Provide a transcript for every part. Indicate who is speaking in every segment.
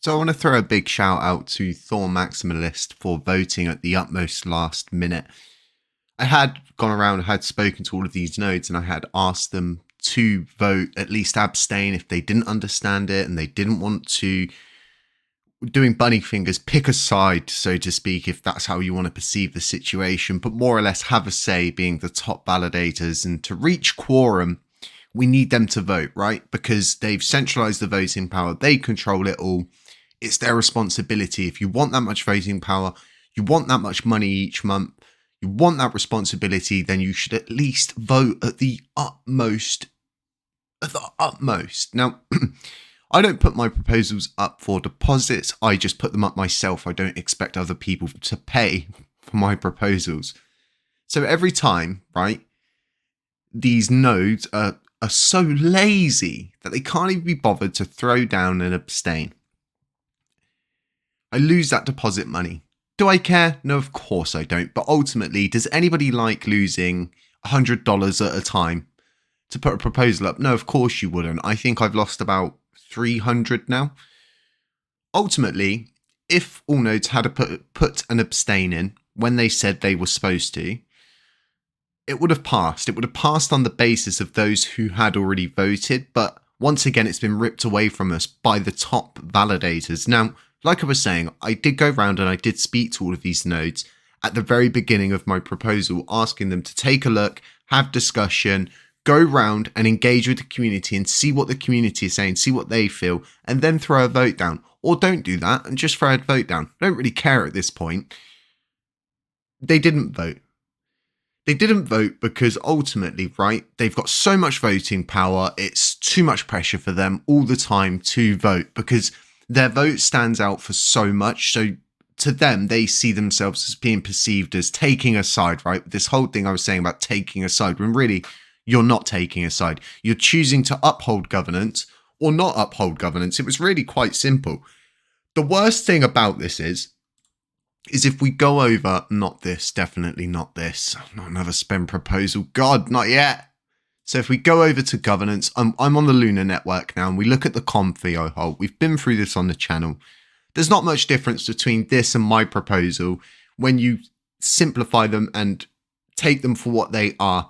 Speaker 1: So I want to throw a big shout out to Thor Maximalist for voting at the utmost last minute. I had gone around, had spoken to all of these nodes, and I had asked them to vote, at least abstain if they didn't understand it and they didn't want to, doing bunny fingers, pick a side, so to speak, if that's how you want to perceive the situation, but more or less have a say, being the top validators. And to reach quorum, we need them to vote, right? Because they've centralized the voting power, they control it all. It's their responsibility. If you want that much voting power, you want that much money each month, you want that responsibility, then you should at least vote at the utmost. Now, I don't put my proposals up for deposits. I just put them up myself. I don't expect other people to pay for my proposals. So every time, right, these nodes are so lazy that they can't even be bothered to throw down and abstain. I lose that deposit money. Do I care? No, of course I don't. But ultimately, does anybody like losing $100 at a time to put a proposal up? No, of course you wouldn't. I think I've lost about 300 now. Ultimately, if all nodes had put an abstain in when they said they were supposed to, it would have passed. It would have passed on the basis of those who had already voted. But once again, it's been ripped away from us by the top validators. Now, like I was saying, I did go around and I did speak to all of these nodes at the very beginning of my proposal, asking them to take a look, have discussion, go round and engage with the community and see what the community is saying, see what they feel, and then throw a vote down. Or don't do that and just throw a vote down. I don't really care at this point. They didn't vote. They didn't vote because ultimately, right, they've got so much voting power, it's too much pressure for them all the time to vote because their vote stands out for so much. So to them, they see themselves as being perceived as taking a side, right? This whole thing I was saying about taking a side, when really you're not taking a side. You're choosing to uphold governance or not uphold governance. It was really quite simple. The worst thing about this is if we go over, not this, definitely not this, not another spend proposal, God, not yet. So if we go over to governance, I'm on the Luna network now, and we look at the Confio hold. We've been through this on the channel. There's not much difference between this and my proposal when you simplify them and take them for what they are.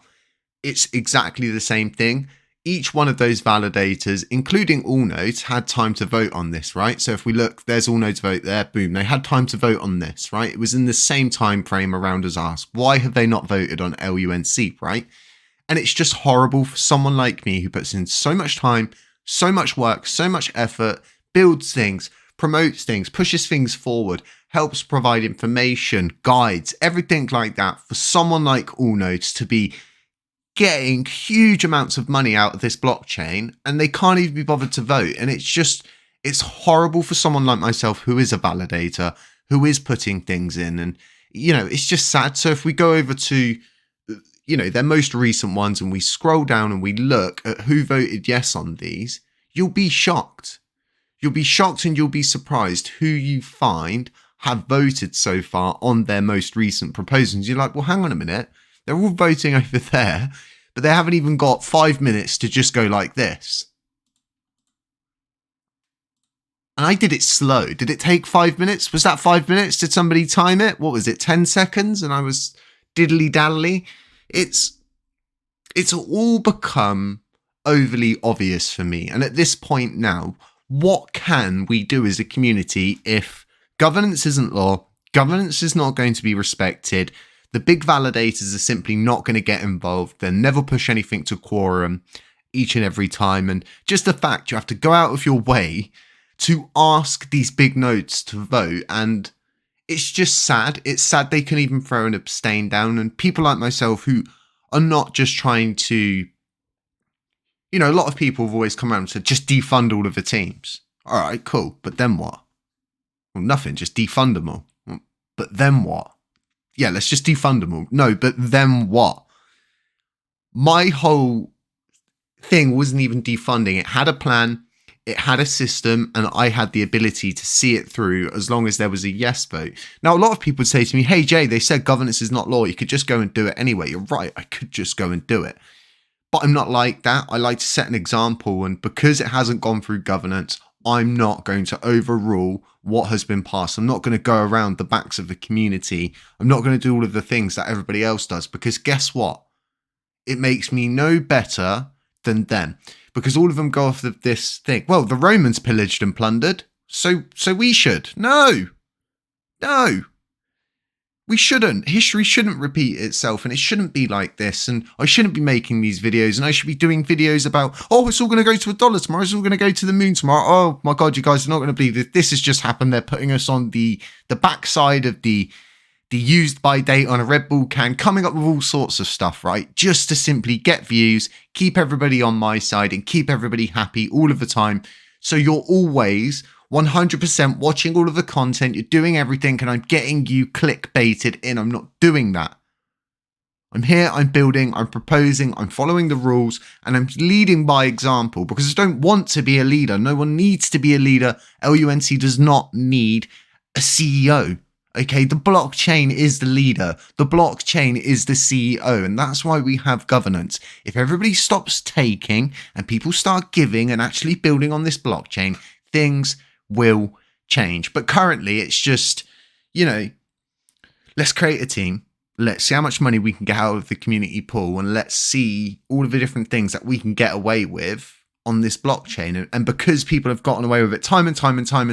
Speaker 1: It's exactly the same thing. Each one of those validators, including all nodes, had time to vote on this, right? So if we look, there's all nodes vote there, boom, they had time to vote on this, right? It was in the same time frame around as us. Why have they not voted on LUNC, right? And it's just horrible for someone like me who puts in so much time, so much work, so much effort, builds things, promotes things, pushes things forward, helps provide information, guides, everything like that, for someone like all nodes to be getting huge amounts of money out of this blockchain and they can't even be bothered to vote. And it's horrible for someone like myself who is a validator, who is putting things in, and it's just sad. So if we go over to their most recent ones and we scroll down and we look at who voted yes on these, you'll be shocked. You'll be shocked and you'll be surprised who you find have voted so far on their most recent proposals. You're like, well, hang on a minute. They're all voting over there, but they haven't even got 5 minutes to just go like this. And I did it slow. Did it take 5 minutes? Was that 5 minutes? Did somebody time it? What was it, 10 seconds? And I was diddly-daddly. It's all become overly obvious for me. And at this point now, what can we do as a community if governance isn't law, governance is not going to be respected, the big validators are simply not going to get involved, they'll never push anything to quorum each and every time, and just the fact you have to go out of your way to ask these big nodes to vote, and it's just sad. It's sad they can even throw an abstain down, and people like myself who are not just trying to, a lot of people have always come around and said, just defund all of the teams. All right, cool, but then what? Well, nothing, just defund them all. But then what? Yeah, let's just defund them all. No, but then what? My whole thing wasn't even defunding. It had a plan, it had a system, and I had the ability to see it through as long as there was a yes vote. Now, a lot of people would say to me, hey, Jay, they said governance is not law. You could just go and do it anyway. You're right. I could just go and do it. But I'm not like that. I like to set an example. And because it hasn't gone through governance, I'm not going to overrule what has been passed. I'm not going to go around the backs of the community. I'm not going to do all of the things that everybody else does, because guess what? It makes me no better than them, because all of them go off of this thing. Well, the Romans pillaged and plundered, so we should. No. We shouldn't. History shouldn't repeat itself, and it shouldn't be like this. And I shouldn't be making these videos, and I should be doing videos about, oh, it's all going to go to $1 tomorrow. It's all going to go to the moon tomorrow. Oh my God, you guys are not going to believe this. This has just happened. They're putting us on the backside of the used by date on a Red Bull can, coming up with all sorts of stuff, right? Just to simply get views, keep everybody on my side, and keep everybody happy all of the time. So you're always 100% watching all of the content, you're doing everything, and I'm getting you clickbaited in. I'm not doing that. I'm here, I'm building, I'm proposing, I'm following the rules, and I'm leading by example, because I don't want to be a leader. No one needs to be a leader. LUNC does not need a CEO. Okay, the blockchain is the leader. The blockchain is the CEO, and that's why we have governance. If everybody stops taking and people start giving and actually building on this blockchain, things will change. But currently it's just, let's create a team. Let's see how much money we can get out of the community pool, and let's see all of the different things that we can get away with on this blockchain. And because people have gotten away with it time and time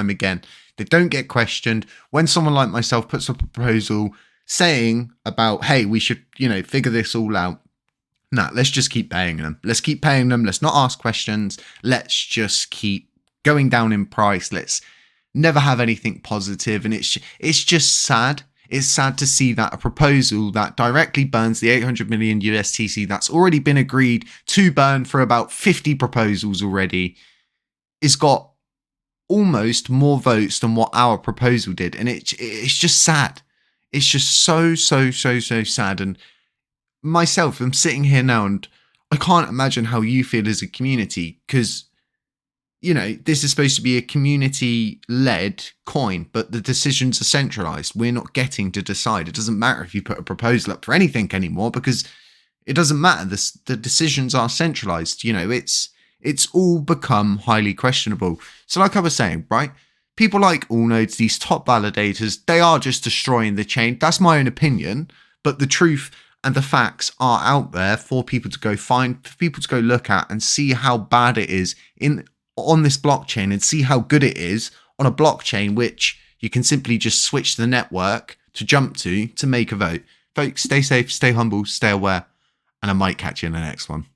Speaker 1: again, they don't get questioned. When someone like myself puts up a proposal saying about, hey, we should, figure this all out. Nah, let's just keep paying them. Let's keep paying them. Let's not ask questions. Let's just keep going down in price. Let's never have anything positive. And it's just sad. It's sad to see that a proposal that directly burns the 800 million USTC that's already been agreed to burn for about 50 proposals already is got almost more votes than what our proposal did. And it's just sad. It's just so sad. And myself, I'm sitting here now and I can't imagine how you feel as a community, because this is supposed to be a community-led coin, but the decisions are centralized. We're not getting to decide. It doesn't matter if you put a proposal up for anything anymore, because it doesn't matter. The decisions are centralized. It's all become highly questionable. So like I was saying, right? People like Allnodes, these top validators, they are just destroying the chain. That's my own opinion, but the truth and the facts are out there for people to go find, for people to go look at and see how bad it is on this blockchain, and see how good it is on a blockchain which you can simply just switch the network to jump to make a vote. Folks, stay safe, stay humble, stay aware, and I might catch you in the next one.